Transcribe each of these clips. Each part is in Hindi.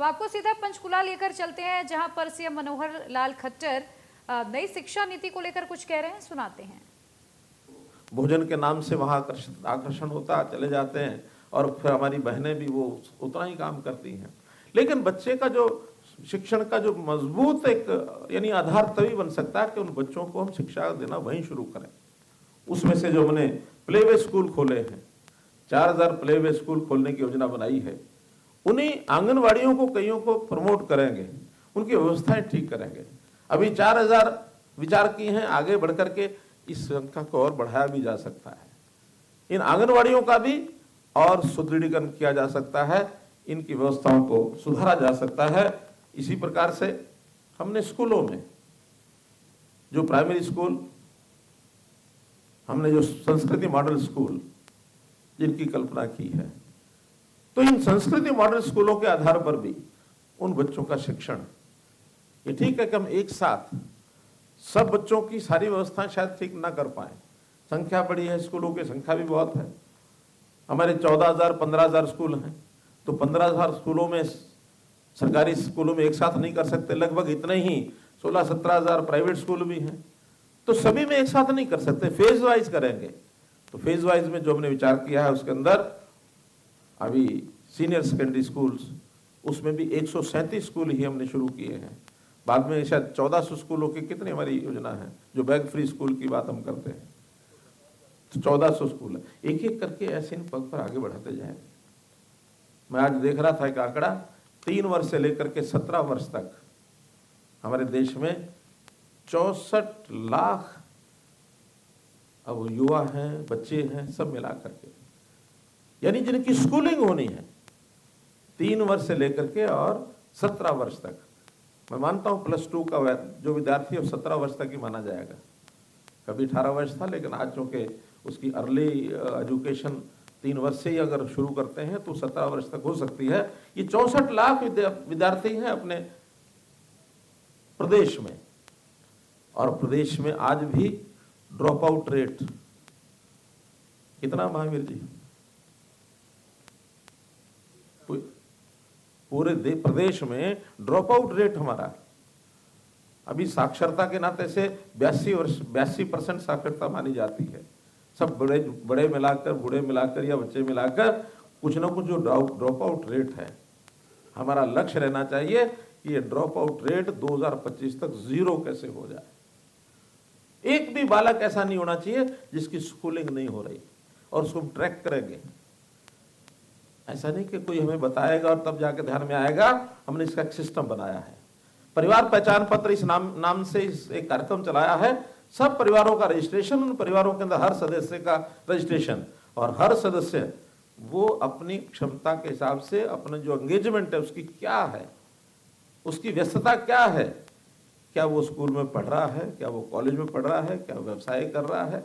तो आपको सीधा पंचकुला लेकर चलते हैं, जहां पर सीएम मनोहर लाल खट्टर नई शिक्षा नीति को लेकर कुछ कह रहे हैं, सुनाते हैं। भोजन के नाम से वहां आकर्षण होता, चले जाते हैं और फिर हमारी बहनें भी वो उतना ही काम करती हैं। लेकिन बच्चे का जो शिक्षण का जो मजबूत एक यानी आधार तभी बन सकता है कि उन बच्चों को हम शिक्षा देना वहीं शुरू करें। उसमें से जो हमने प्लेवे स्कूल खोले हैं, 4000 प्लेवे स्कूल खोलने की योजना बनाई है, उन्हीं आंगनवाड़ियों को कईयों को प्रमोट करेंगे, उनकी व्यवस्थाएं ठीक करेंगे। अभी 4000 विचार किए हैं, आगे बढ़कर के इस संख्या को और बढ़ाया भी जा सकता है। इन आंगनवाड़ियों का भी और सुदृढ़ीकरण किया जा सकता है, इनकी व्यवस्थाओं को सुधारा जा सकता है। इसी प्रकार से हमने स्कूलों में जो प्राइमरी स्कूल, हमने जो संस्कृति मॉडल स्कूल जिनकी कल्पना की है, तो इन संस्कृति मॉडल स्कूलों के आधार पर भी उन बच्चों का शिक्षण, ये ठीक है कि हम एक साथ सब बच्चों की सारी व्यवस्थाएं शायद ठीक ना कर पाए, संख्या बड़ी है, स्कूलों की संख्या भी बहुत है। हमारे 14,000 15,000 स्कूल हैं, तो 15,000 स्कूलों में सरकारी स्कूलों में एक साथ नहीं कर सकते, लगभग इतने ही 16-17,000 प्राइवेट स्कूल भी हैं, तो सभी में एक साथ नहीं कर सकते, फेज वाइज करेंगे। तो फेज वाइज में जो हमने विचार किया है उसके अंदर अभी सीनियर सेकेंडरी स्कूल्स, उसमें भी 137 स्कूल ही हमने शुरू किए हैं। बाद में शायद 1400 स्कूलों की कितनी हमारी योजना है, जो बैग फ्री स्कूल की बात हम करते हैं, तो 1400 स्कूल है। एक एक करके ऐसे इन पद पर आगे बढ़ाते जाएंगे। मैं आज देख रहा था एक आंकड़ा, 3 वर्ष से लेकर के 17 वर्ष तक हमारे देश में 64 लाख अब युवा हैं, बच्चे हैं, सब मिला करके, यानी जिनकी स्कूलिंग होनी है 3 वर्ष से लेकर के और 17 वर्ष तक। मैं मानता हूं +2 का जो विद्यार्थी है 17 वर्ष तक ही माना जाएगा, कभी 18 वर्ष था, लेकिन आज चूंकि उसकी अर्ली एजुकेशन 3 वर्ष से ही अगर शुरू करते हैं तो 17 वर्ष तक हो सकती है। ये 64 लाख विद्यार्थी हैं अपने प्रदेश में, और प्रदेश में आज भी ड्रॉप आउट रेट कितना महावीर जी? पूरे प्रदेश में ड्रॉप आउट रेट हमारा अभी साक्षरता के नाते से 82% साक्षरता मानी जाती है। सब बड़े मिलाकर, बूढ़े मिलाकर या बच्चे मिलाकर कुछ ना कुछ जो ड्रॉप आउट रेट है, हमारा लक्ष्य रहना चाहिए कि ये ड्रॉप आउट रेट 2025 तक 0 कैसे हो जाए। एक भी बालक ऐसा नहीं होना चाहिए जिसकी स्कूलिंग नहीं हो रही, और उसको ट्रैक करेंगे। ऐसा नहीं कि कोई हमें बताएगा और तब जाके ध्यान में आएगा। हमने इसका एक सिस्टम बनाया है, परिवार पहचान पत्र इस नाम से एक कार्यक्रम चलाया है। सब परिवारों का रजिस्ट्रेशन, उन परिवारों के अंदर हर सदस्य का रजिस्ट्रेशन, और हर सदस्य वो अपनी क्षमता के हिसाब से अपने जो एंगेजमेंट है उसकी क्या है, उसकी व्यस्तता क्या है, क्या वो स्कूल में पढ़ रहा है, क्या वो कॉलेज में पढ़ रहा है, क्या व्यवसाय कर रहा है,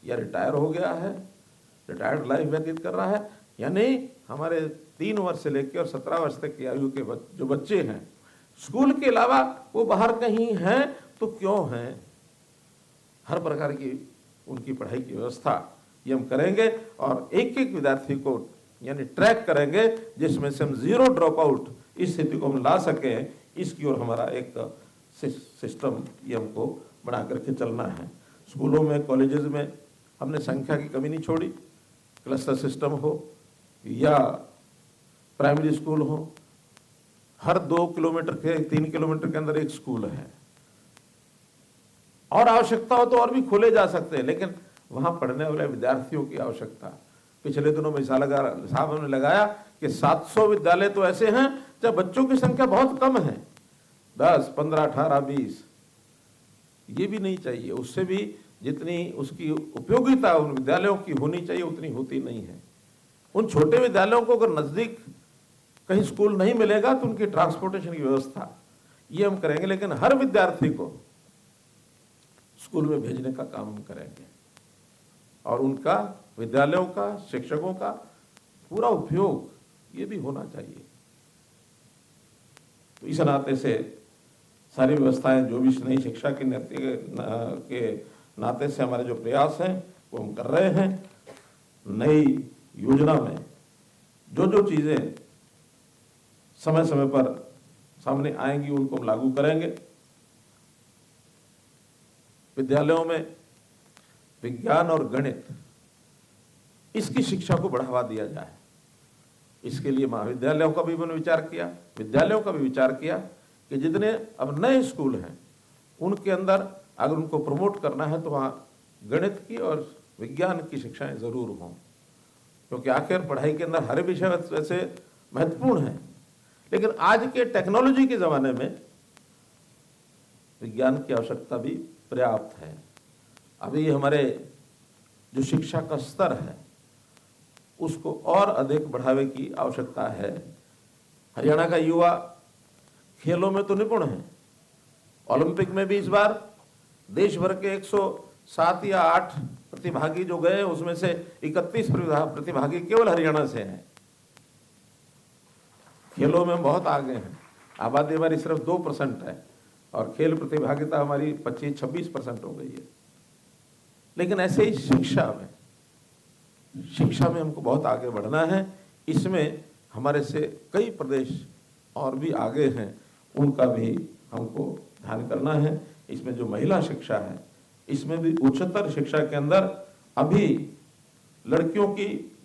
या रिटायर हो गया है, रिटायर्ड लाइफ व्यतीत कर रहा है। यानी हमारे 3 वर्ष से लेकर और 17 वर्ष तक की आयु के जो बच्चे हैं, स्कूल के अलावा वो बाहर कहीं हैं तो क्यों हैं, हर प्रकार की उनकी पढ़ाई की व्यवस्था ये हम करेंगे, और एक एक विद्यार्थी को यानी ट्रैक करेंगे, जिसमें से हम 0 ड्रॉप आउट इस स्थिति को हम ला सकें। इसकी ओर हमारा एक सिस्टम ये हमको बना करके चलना है। स्कूलों में, कॉलेजेस में हमने संख्या की कमी नहीं छोड़ी, क्लस्टर सिस्टम हो या प्राइमरी स्कूल हो, हर 2 किलोमीटर के 3 किलोमीटर के अंदर एक स्कूल है, और आवश्यकता हो तो और भी खोले जा सकते हैं, लेकिन वहां पढ़ने वाले विद्यार्थियों की आवश्यकता। पिछले दिनों में साहब हमने लगाया कि 700 विद्यालय तो ऐसे हैं जब बच्चों की संख्या बहुत कम है, 10, 15, 18, 20, ये भी नहीं चाहिए। उससे भी जितनी उसकी उपयोगिता उन विद्यालयों की होनी चाहिए उतनी होती नहीं है। उन छोटे विद्यालयों को अगर नजदीक कहीं स्कूल नहीं मिलेगा तो उनकी ट्रांसपोर्टेशन की व्यवस्था ये हम करेंगे, लेकिन हर विद्यार्थी को स्कूल में भेजने का काम हम करेंगे, और उनका, विद्यालयों का, शिक्षकों का पूरा उपयोग ये भी होना चाहिए। तो इस नाते से सारी व्यवस्थाएं जो भी नई शिक्षा की नीति के नाते से हमारे जो प्रयास हैं वो हम कर रहे हैं। नई योजना में जो जो चीजें समय समय पर सामने आएंगी, उनको हम लागू करेंगे। विद्यालयों में विज्ञान और गणित इसकी शिक्षा को बढ़ावा दिया जाए। इसके लिए महाविद्यालयों का भी मैंने विचार किया, विद्यालयों का भी विचार किया कि जितने अब नए स्कूल हैं उनके अंदर अगर उनको प्रमोट करना है तो वहाँ गणित की और विज्ञान की शिक्षाएं जरूर हों, क्योंकि आखिर पढ़ाई के अंदर हर विषय वैसे महत्वपूर्ण है, लेकिन आज के टेक्नोलॉजी के ज़माने में विज्ञान की आवश्यकता भी पर्याप्त है। अभी हमारे जो शिक्षा का स्तर है उसको और अधिक बढ़ावे की आवश्यकता है। हरियाणा का युवा खेलों में तो निपुण है, ओलंपिक में भी इस बार देश भर के 107 या 8 प्रतिभागी जो गए उसमें से 31 प्रतिभागी केवल हरियाणा से हैं। खेलों में बहुत आगे हैं। आबादी हमारी सिर्फ 2% है और खेल प्रतिभागिता हमारी 25-26% हो गई है। लेकिन ऐसे ही शिक्षा में हमको बहुत आगे बढ़ना है। इसमें हमारे से कई प्रदेश और भी आगे हैं, उनका भी हमको ध्यान करना है। इसमें जो महिला शिक्षा है, इसमें भी उच्चतर शिक्षा के अंदर अभी लड़कियों की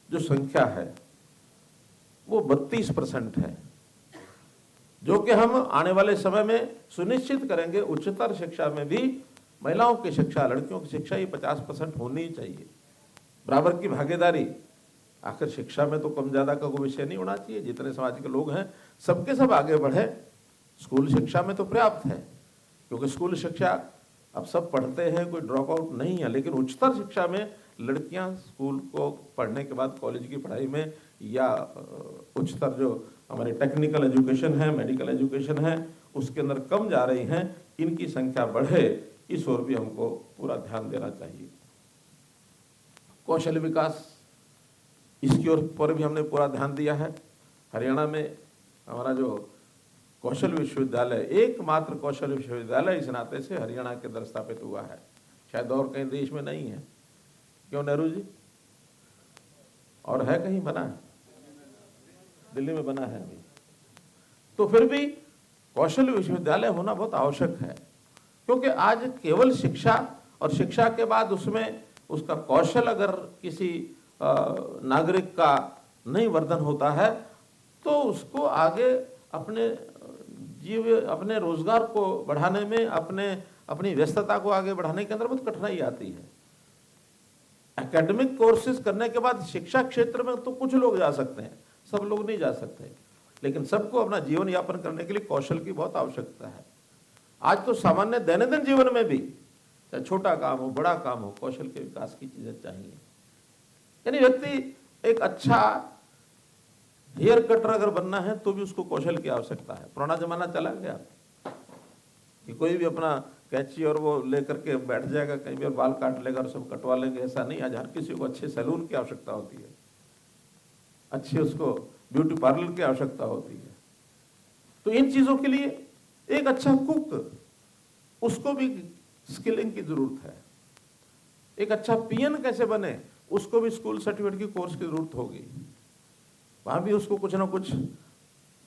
जो संख्या है वो 32% है, जो कि हम आने वाले समय में सुनिश्चित करेंगे। उच्चतर शिक्षा में भी महिलाओं की शिक्षा, लड़कियों की शिक्षा ये 50% होनी चाहिए। बराबर की भागीदारी, आखिर शिक्षा में तो कम ज्यादा का कोई विषय नहीं होना चाहिए। जितने समाज के लोग हैं सबके सब आगे बढ़े। स्कूल शिक्षा में तो पर्याप्त है, क्योंकि स्कूल शिक्षा अब सब पढ़ते हैं, कोई ड्रॉप आउट नहीं है। लेकिन उच्चतर शिक्षा में लड़कियां स्कूल को पढ़ने के बाद कॉलेज की पढ़ाई में या उच्चतर जो हमारी टेक्निकल एजुकेशन है, मेडिकल एजुकेशन है, उसके अंदर कम जा रही हैं। इनकी संख्या बढ़े, इस ओर भी हमको पूरा ध्यान देना चाहिए। कौशल विकास, इसकी ओर पर भी हमने पूरा ध्यान दिया है। हरियाणा में हमारा जो कौशल विश्वविद्यालय, एकमात्र कौशल विश्वविद्यालय इस नाते से हरियाणा के अंदर स्थापित हुआ है, शायद और कहीं देश में नहीं है। क्यों नेहरू जी? और है कहीं बना है? दिल्ली में बना है अभी। तो फिर भी कौशल विश्वविद्यालय होना बहुत आवश्यक है, क्योंकि आज केवल शिक्षा और शिक्षा के बाद उसमें उसका कौशल अगर किसी नागरिक का नहीं वर्धन होता है तो उसको आगे अपने रोजगार को बढ़ाने में, अपनी व्यस्तता को आगे बढ़ाने के अंदर बहुत कठिनाई आती है। एकेडमिक कोर्सेज करने के बाद शिक्षा क्षेत्र में तो कुछ लोग जा सकते हैं, सब लोग नहीं जा सकते, लेकिन सबको अपना जीवन यापन करने के लिए कौशल की बहुत आवश्यकता है। आज तो सामान्य दैनंदिन जीवन में भी, चाहे छोटा काम हो बड़ा काम हो, कौशल के विकास की चीजें चाहिए। यानी व्यक्ति एक अच्छा हेयर कटर अगर बनना है तो भी उसको कौशल की आवश्यकता है। पुराना जमाना चला गया कि कोई भी अपना कैंची और वो लेकर के बैठ जाएगा कहीं भी और बाल काट लेगा और सब कटवा लेंगे, ऐसा नहीं। आज हर किसी को अच्छे सैलून की आवश्यकता होती है, अच्छी उसको ब्यूटी पार्लर की आवश्यकता होती है। तो इन चीजों के लिए एक अच्छा कुक, उसको भी स्किलिंग की जरूरत है। एक अच्छा पीएन कैसे बने, उसको भी स्कूल सर्टिफिकेट की कोर्स की जरूरत होगी। वहां भी उसको कुछ ना कुछ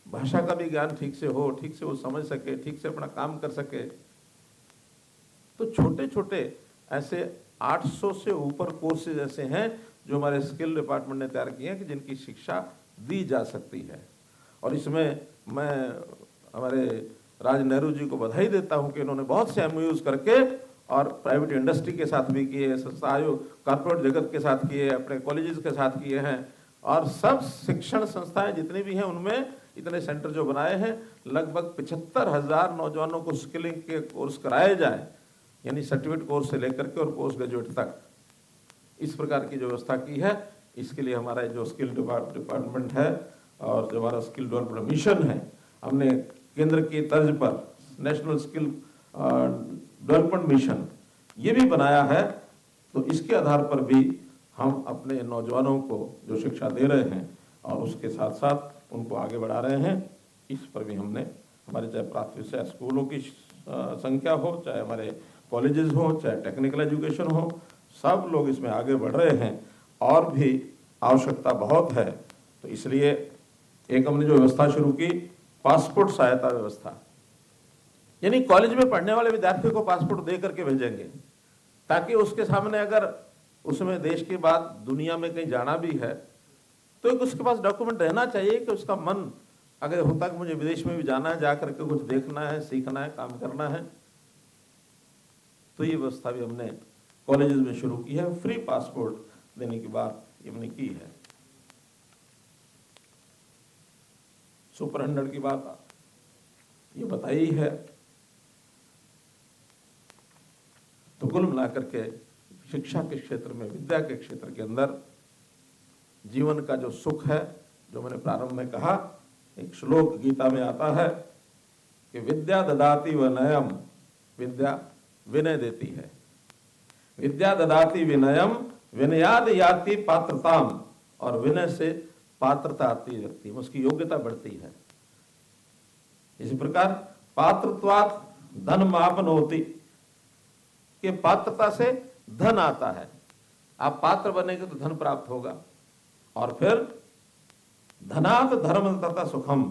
भाषा का भी ज्ञान ठीक से हो, ठीक से वो समझ सके, ठीक से अपना काम कर सके। तो छोटे छोटे ऐसे 800 से ऊपर कोर्सेज ऐसे हैं जो हमारे स्किल डिपार्टमेंट ने तैयार किए हैं कि जिनकी शिक्षा दी जा सकती है। और इसमें मैं हमारे राज नेहरू जी को बधाई देता हूं कि इन्होंने बहुत से एमओयूज करके और प्राइवेट इंडस्ट्री के साथ भी किए, संस्थाओं कॉर्पोरेट जगत के साथ किए, अपने कॉलेजेस के साथ किए हैं। और सब शिक्षण संस्थाएं जितनी भी हैं उनमें इतने सेंटर जो बनाए हैं, लगभग 75,000 नौजवानों को स्किलिंग के कोर्स कराए जाए, यानी सर्टिफिकेट कोर्स से लेकर के और पोस्ट ग्रेजुएट तक, इस प्रकार की जो व्यवस्था की है। इसके लिए हमारा जो स्किल डिपार्टमेंट है और जो हमारा स्किल डेवलपमेंट मिशन है, हमने केंद्र की तर्ज पर नेशनल स्किल डेवलपमेंट मिशन ये भी बनाया है। तो इसके आधार पर भी हम अपने नौजवानों को जो शिक्षा दे रहे हैं और उसके साथ साथ उनको आगे बढ़ा रहे हैं, इस पर भी हमने हमारे चाहे प्राथमिक से स्कूलों की संख्या हो, चाहे हमारे कॉलेजेस हो, चाहे टेक्निकल एजुकेशन हो, सब लोग इसमें आगे बढ़ रहे हैं और भी आवश्यकता बहुत है। तो इसलिए एक हमने जो व्यवस्था शुरू की, पासपोर्ट सहायता व्यवस्था, यानी कॉलेज में पढ़ने वाले विद्यार्थियों को पासपोर्ट दे करके भेजेंगे, ताकि उसके सामने अगर उसमें देश के बाद दुनिया में कहीं जाना भी है तो एक उसके पास डॉक्यूमेंट रहना चाहिए कि उसका मन अगर होता कि मुझे विदेश में भी जाना है, जा करके कुछ देखना है, सीखना है, काम करना है, तो ये व्यवस्था भी हमने कॉलेजेस में शुरू की है। फ्री पासपोर्ट देने की बात हमने की है। सुपर 100 की बात ये बताई है। तो कुल मिलाकर के शिक्षा के क्षेत्र में, विद्या के क्षेत्र के अंदर जीवन का जो सुख है, जो मैंने प्रारंभ में कहा, एक श्लोक गीता में आता है कि विद्या ददाति विनयम, विद्या विनय देती है। विद्या ददाति विनयम, विनयाद याति पात्रताम, और विनय से पात्रता आती है व्यक्ति में, उसकी योग्यता बढ़ती है। इसी प्रकार पात्रत्वात् धन मापन होती, कि पात्रता से धन आता है। आप पात्र बनेंगे तो धन प्राप्त होगा, और फिर धनात् धर्म तथा सुखम,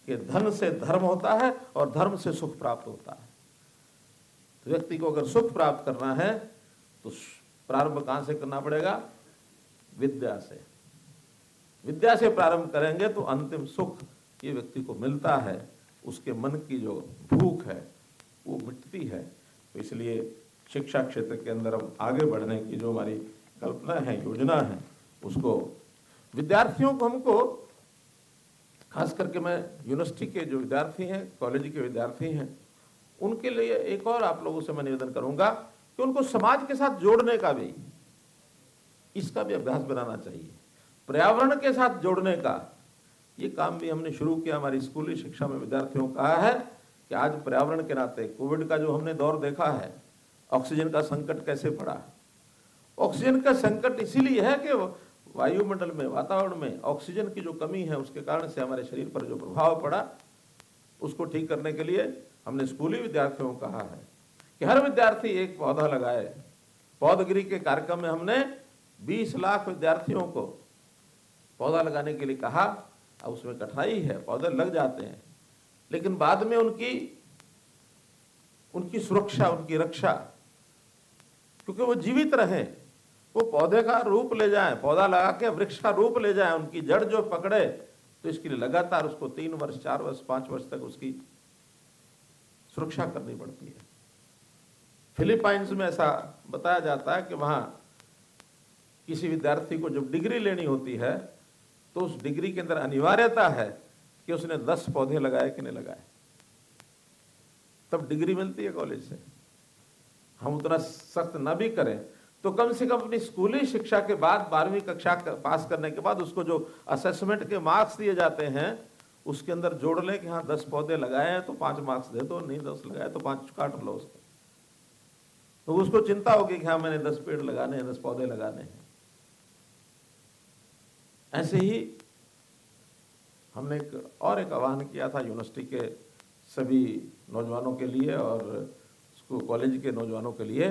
कि धन से धर्म होता है और धर्म से सुख प्राप्त होता है। तो व्यक्ति को अगर सुख प्राप्त करना है तो प्रारंभ कहां से करना पड़ेगा? विद्या से। विद्या से प्रारंभ करेंगे तो अंतिम सुख ये व्यक्ति को मिलता है, उसके मन की जो भूख है वो मिटती है। तो इसलिए शिक्षा क्षेत्र के अंदर हम आगे बढ़ने की जो हमारी कल्पना है, योजना है, उसको विद्यार्थियों को, हमको खास करके मैं यूनिवर्सिटी के जो विद्यार्थी हैं, कॉलेज के विद्यार्थी हैं, उनके लिए एक और आप लोगों से मैं निवेदन करूंगा कि उनको समाज के साथ जोड़ने का भी, इसका भी अभ्यास बनाना चाहिए। पर्यावरण के साथ जोड़ने का ये काम भी हमने शुरू किया। हमारी स्कूली शिक्षा में विद्यार्थियों को कहा है कि आज पर्यावरण के नाते, कोविड का जो हमने दौर देखा है, ऑक्सीजन का संकट कैसे पड़ा। ऑक्सीजन का संकट इसीलिए है कि वायुमंडल में, वातावरण में ऑक्सीजन की जो कमी है, उसके कारण से हमारे शरीर पर जो प्रभाव पड़ा, उसको ठीक करने के लिए हमने स्कूली विद्यार्थियों को कहा है कि हर विद्यार्थी एक पौधा लगाए। पौधगिरी के कार्यक्रम में हमने 20 लाख विद्यार्थियों को पौधा लगाने के लिए कहा। अब उसमें कठिनाई है, पौधे लग जाते हैं, लेकिन बाद में उनकी सुरक्षा, उनकी रक्षा, क्योंकि वो जीवित रहें, वो पौधे का रूप ले जाएं, पौधा लगा के वृक्ष का रूप ले जाएं, उनकी जड़ जो पकड़े, तो इसके लिए लगातार उसको 3 वर्ष, 4 वर्ष, 5 वर्ष तक उसकी सुरक्षा करनी पड़ती है। फिलीपाइंस में ऐसा बताया जाता है कि वहां किसी विद्यार्थी को जब डिग्री लेनी होती है तो उस डिग्री के अंदर अनिवार्यता है कि उसने 10 पौधे लगाए कि नहीं लगाए, तब डिग्री मिलती है कॉलेज से। हम उतना सख्त ना भी करें तो कम से कम अपनी स्कूली शिक्षा के बाद 12वीं कक्षा पास करने के बाद उसको जो असेसमेंट के मार्क्स दिए जाते हैं उसके अंदर जोड़ लें कि हाँ 10 पौधे लगाए हैं तो 5 मार्क्स दे दो, नहीं 10 लगाए तो 5 काट लो उसको। तो उसको चिंता होगी कि हाँ मैंने 10 पेड़ लगाने हैं, 10 पौधे लगाने हैं। ऐसे ही हमने एक आह्वान किया था यूनिवर्सिटी के सभी नौजवानों के लिए और स्कूल कॉलेज के नौजवानों के लिए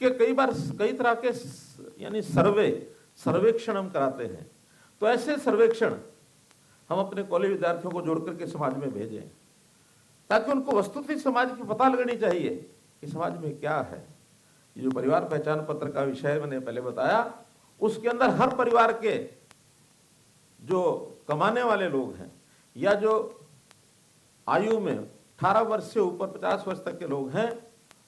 कि कई तरह के यानी सर्वेक्षण हम कराते हैं। तो ऐसे सर्वेक्षण हम अपने कॉलेज विद्यार्थियों को जोड़ करके समाज में भेजें, ताकि उनको वस्तुतः समाज की पता लगनी चाहिए कि समाज में क्या है। ये जो परिवार पहचान पत्र का विषय मैंने पहले बताया, उसके अंदर हर परिवार के जो कमाने वाले लोग हैं या जो आयु में 18 वर्ष से ऊपर 50 वर्ष तक के लोग हैं,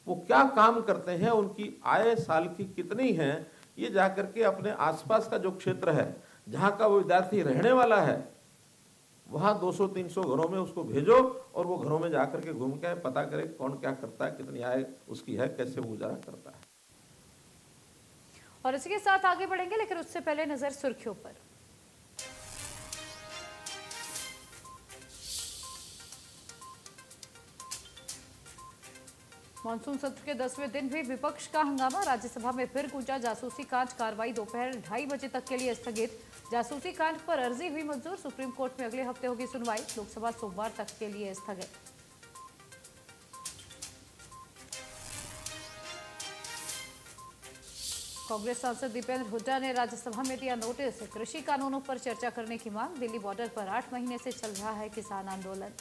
वो क्या काम करते हैं, उनकी आय साल की कितनी है, ये जाकर के अपने आसपास का जो क्षेत्र है जहां का वो विद्यार्थी रहने वाला है, वहां 200-300 घरों में उसको भेजो और वो घरों में जाकर के घूम के पता करे कौन क्या करता है, कितनी आय उसकी है, कैसे वो गुजारा करता है। और इसी के साथ आगे बढ़ेंगे, लेकिन उससे पहले नजर सुर्खियों पर। मानसून सत्र के 10वें दिन भी विपक्ष का हंगामा। राज्यसभा में फिर गूंजा जासूसी कांड। कार्रवाई दोपहर 2:30 बजे तक के लिए स्थगित। जासूसी कांड पर अर्जी हुई मंजूर। सुप्रीम कोर्ट में अगले हफ्ते होगी सुनवाई। लोकसभा सोमवार तक के लिए स्थगित। कांग्रेस सांसद दीपेंद्र हुड्डा ने राज्यसभा में दिया नोटिस, कृषि कानूनों पर चर्चा करने की मांग। दिल्ली बॉर्डर पर 8 महीने से चल रहा है किसान आंदोलन।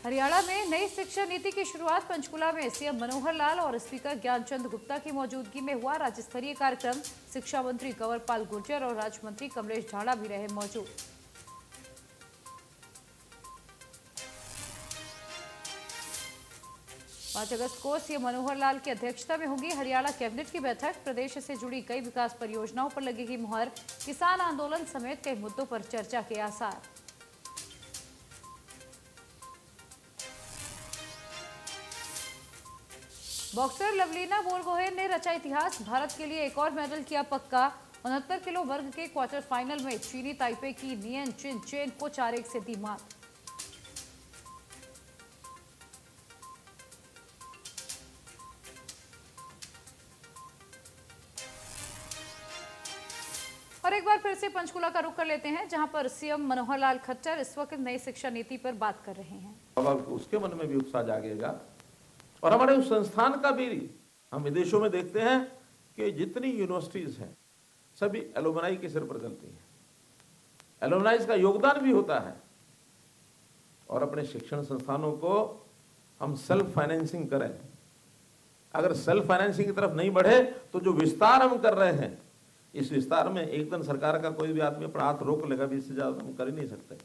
हरियाणा में नई शिक्षा नीति की शुरुआत पंचकुला में सीएम मनोहर लाल और स्पीकर ज्ञानचंद गुप्ता की मौजूदगी में हुआ राज्य स्तरीय कार्यक्रम। शिक्षा मंत्री कंवरपाल गुर्जर और राज्य मंत्री कमलेश ढांडा भी रहे मौजूद। पांच अगस्त को सीएम मनोहर लाल की अध्यक्षता में होगी हरियाणा कैबिनेट की बैठक। प्रदेश से जुड़ी कई विकास परियोजनाओं पर लगेगी मुहर। किसान आंदोलन समेत कई मुद्दों पर चर्चा के आसार। बॉक्सर लवलीना बोरगोहेन ने रचा इतिहास, भारत के लिए एक और मेडल किया पक्का। 69 किलो वर्ग के क्वार्टर फाइनल में चीनी ताइपे की नियन चिन चेन को 4-1 से दी मात। और एक बार फिर से पंचकुला का रुख कर लेते हैं, जहां पर सीएम मनोहर लाल खट्टर इस वक्त नई शिक्षा नीति पर बात कर रहे हैं। अब उसके मन में भी उत्साह जागेगा और हमारे उस संस्थान का भी। हम विदेशों में देखते हैं कि जितनी यूनिवर्सिटीज हैं सभी एलुमनाई के सिर पर चलती हैं। एलुमनाइज का योगदान भी होता है और अपने शिक्षण संस्थानों को हम सेल्फ फाइनेंसिंग करें। अगर सेल्फ फाइनेंसिंग की तरफ नहीं बढ़े तो जो विस्तार हम कर रहे हैं, इस विस्तार में एक दिन सरकार का कोई भी आदमी अपना हाथ रोक लेगा भी, इससे ज्यादा हम कर ही नहीं सकते।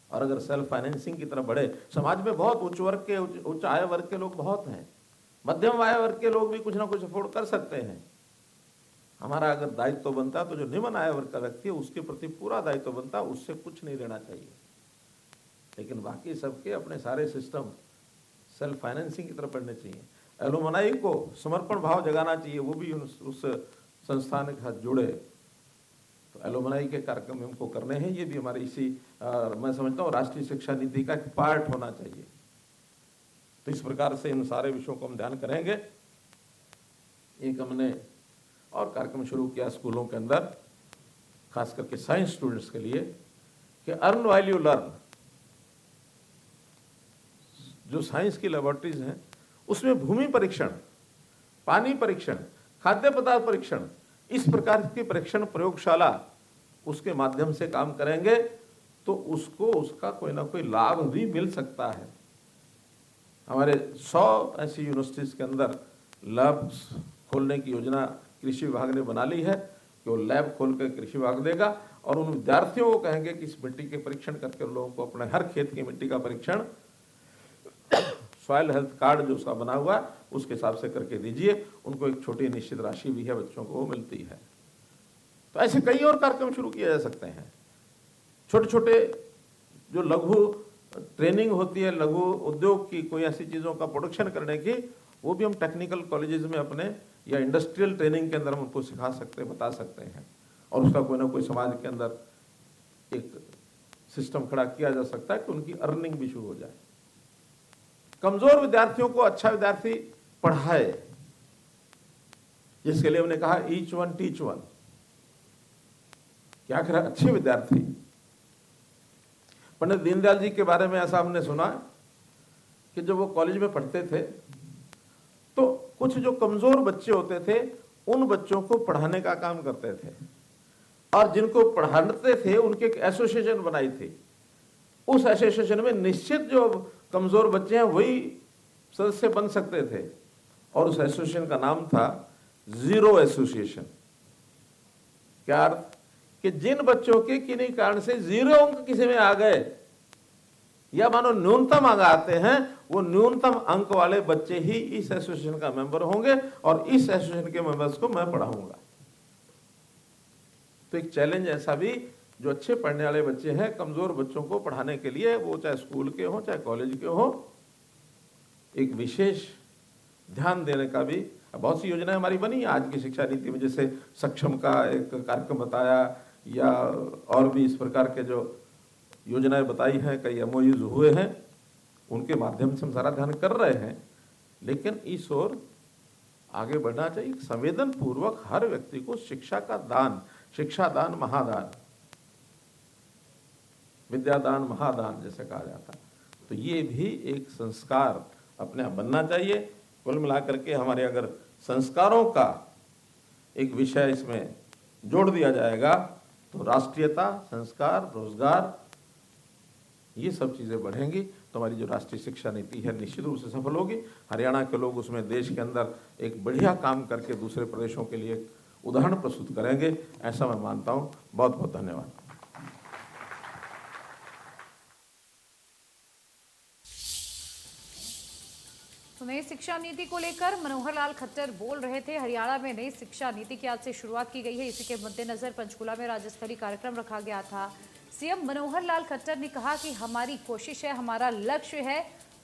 और अगर सेल्फ फाइनेंसिंग की तरफ बढ़े, समाज में बहुत उच्च वर्ग के उच्च आय वर्ग के लोग बहुत हैं, मध्यम आय वर्ग के लोग भी कुछ ना कुछ अफोर्ड कर सकते हैं। हमारा अगर दायित्व बनता तो जो निम्न आय वर्ग का व्यक्ति है उसके प्रति पूरा दायित्व बनता, उससे कुछ नहीं लेना चाहिए। लेकिन बाकी सबके अपने सारे सिस्टम सेल्फ फाइनेंसिंग की तरफ बढ़ने चाहिए। एलुमनाई को समर्पण भाव जगाना चाहिए, वो भी उस संस्थान के साथ जुड़े। तो एलुमनाई के कार्यक्रम हमको करने हैं, ये भी हमारी इसी मैं समझता हूँ राष्ट्रीय शिक्षा नीति का एक पार्ट होना चाहिए। तो इस प्रकार से इन सारे विषयों को हम ध्यान करेंगे। एक हमने और कार्यक्रम शुरू किया स्कूलों के अंदर, खास करके साइंस स्टूडेंट्स के लिए, कि अर्न व्हाइल यू लर्न। जो साइंस की लेबोरेटरीज हैं उसमें भूमि परीक्षण, पानी परीक्षण, खाद्य पदार्थ परीक्षण, इस प्रकार की परीक्षण प्रयोगशाला उसके माध्यम से काम करेंगे तो उसको उसका कोई ना कोई लाभ भी मिल सकता है। हमारे 100 ऐसी यूनिवर्सिटीज के अंदर लैब खोलने की योजना कृषि विभाग ने बना ली है कि वो लैब खोल कर कृषि विभाग देगा और उन विद्यार्थियों को कहेंगे कि इस मिट्टी के परीक्षण करके लोगों को अपने हर खेत की मिट्टी का परीक्षण सॉइल हेल्थ कार्ड जो उसका बना हुआ उसके हिसाब से करके दीजिए। उनको एक छोटी निश्चित राशि भी है, बच्चों को वो मिलती है। तो ऐसे कई और कार्यक्रम शुरू किए जा सकते हैं। छोटे छोटे जो लघु ट्रेनिंग होती है, लघु उद्योग की, कोई ऐसी चीज़ों का प्रोडक्शन करने की, वो भी हम टेक्निकल कॉलेजेस में अपने या इंडस्ट्रियल ट्रेनिंग के अंदर हम उनको सिखा सकते हैं, बता सकते हैं। और उसका कोई ना कोई समाज के अंदर एक सिस्टम खड़ा किया जा सकता है कि उनकी अर्निंग भी शुरू हो जाए। कमजोर विद्यार्थियों को अच्छा विद्यार्थी पढ़ाए, जिसके लिए हमने कहा ईच वन टीच वन। क्या करें अच्छे विद्यार्थी। पंडित दीनदयाल जी के बारे में ऐसा हमने सुना कि जब वो कॉलेज में पढ़ते थे तो कुछ जो कमजोर बच्चे होते थे उन बच्चों को पढ़ाने का काम करते थे और जिनको पढ़ाते थे उनकी एक एसोसिएशन बनाई थी। उस एसोसिएशन में निश्चित जो कमजोर बच्चे हैं वही सदस्य बन सकते थे और उस एसोसिएशन का नाम था जीरो एसोसिएशन। क्या अर्थ कि जिन बच्चों के किन्हीं कारण से 0 अंक किसी में आ गए या मानो न्यूनतम अंक आते हैं, वो न्यूनतम अंक वाले बच्चे ही इस एसोसिएशन का मेंबर होंगे और इस एसोसिएशन के मेंबर्स को मैं पढ़ाऊंगा। तो एक चैलेंज ऐसा भी, जो अच्छे पढ़ने वाले बच्चे हैं कमजोर बच्चों को पढ़ाने के लिए, वो चाहे स्कूल के हो चाहे कॉलेज के हो, एक विशेष ध्यान देने का भी बहुत सी योजनाएं हमारी बनी है आज की शिक्षा नीति में। जैसे सक्षम का एक कार्यक्रम बताया या और भी इस प्रकार के जो योजनाएं बताई हैं, कई एमओयूज हुए हैं, उनके माध्यम से हम सारा ध्यान कर रहे हैं। लेकिन इस ओर आगे बढ़ना चाहिए। संवेदन पूर्वक हर व्यक्ति को शिक्षा का दान, शिक्षा दान महादान, विद्यादान महादान जैसे कहा जाता है, तो ये भी एक संस्कार अपने आप बनना चाहिए। कुल मिलाकर के हमारे अगर संस्कारों का एक विषय इसमें जोड़ दिया जाएगा तो राष्ट्रीयता, संस्कार, रोजगार, ये सब चीज़ें बढ़ेंगी तो हमारी जो राष्ट्रीय शिक्षा नीति है निश्चित रूप से सफल होगी। हरियाणा के लोग उसमें देश के अंदर एक बढ़िया काम करके दूसरे प्रदेशों के लिए उदाहरण प्रस्तुत करेंगे, ऐसा मैं मानता हूँ। बहुत बहुत धन्यवाद। तो नई शिक्षा नीति को लेकर मनोहर लाल खट्टर बोल रहे थे। हरियाणा में नई शिक्षा नीति की आज से शुरुआत की गई है। इसी के मद्देनजर पंचकूला में राज्य स्तरीय कार्यक्रम रखा गया था। सीएम मनोहर लाल खट्टर ने कहा कि हमारी कोशिश है, हमारा लक्ष्य है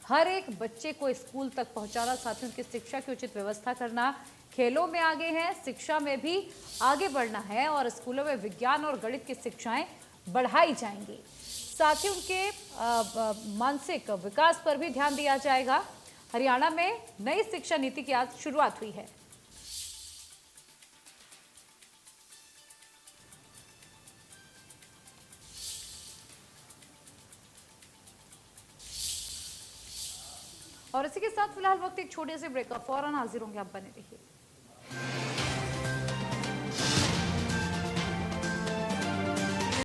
हर एक बच्चे को स्कूल तक पहुंचाना, साथ ही उनकी शिक्षा की उचित व्यवस्था करना। खेलों में आगे हैं, शिक्षा में भी आगे बढ़ना है और स्कूलों में विज्ञान और गणित की शिक्षाएं बढ़ाई जाएंगी। साथ ही उनके मानसिक विकास पर भी ध्यान दिया जाएगा। हरियाणा में नई शिक्षा नीति की आज शुरुआत हुई है। और इसी के साथ फिलहाल वक्त एक छोटे से ब्रेक का, फौरन हाजिर होंगे, आप बने रहिए।